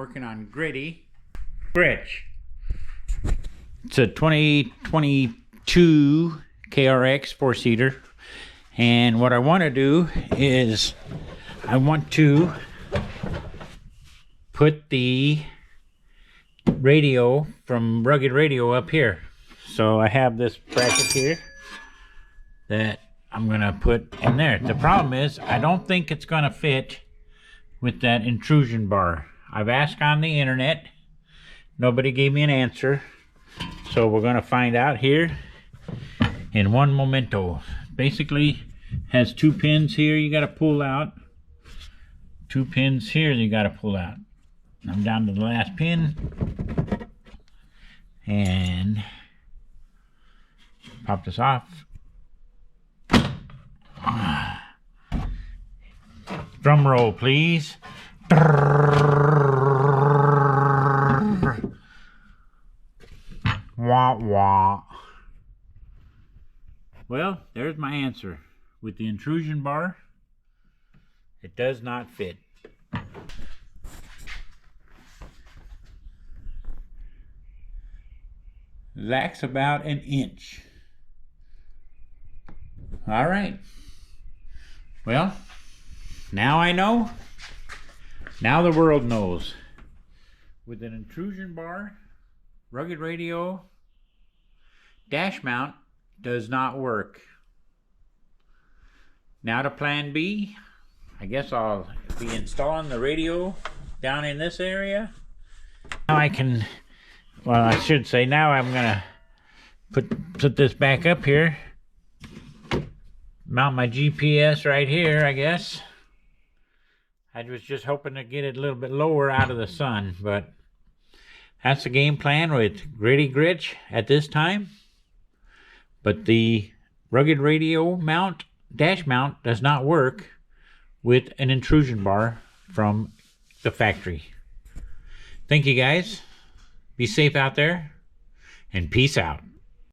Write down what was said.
working on Gritty Bridge. It's a 2022 KRX 4-seater, and what I want to do is I want to put the radio from Rugged Radio up here. So I have this bracket here that I'm gonna put in there. The problem is I don't think it's gonna fit with that intrusion bar. I've asked on the internet, nobody gave me an answer, so we're gonna find out here in one momento. Basically has 2 pins here you gotta pull out, 2 pins here you gotta pull out. I'm down to the last pin, and pop this off. Drum roll, please. Wah wah. Well, there's my answer. With the intrusion bar, it does not fit. Lacks about an inch. All right. Well, now I know. Now the world knows. With an intrusion bar, Rugged Radio dash mount does not work. Now to plan B. I guess I'll be installing the radio down in this area. Now I can, well, I should say now I'm gonna put this back up here. Mount my GPS right here, I guess. I was just hoping to get it a little bit lower out of the sun, but that's the game plan with Gritty Gritch at this time. But the Rugged Radio mount, dash mount, does not work with an intrusion bar from the factory. Thank you guys. Be safe out there, and peace out.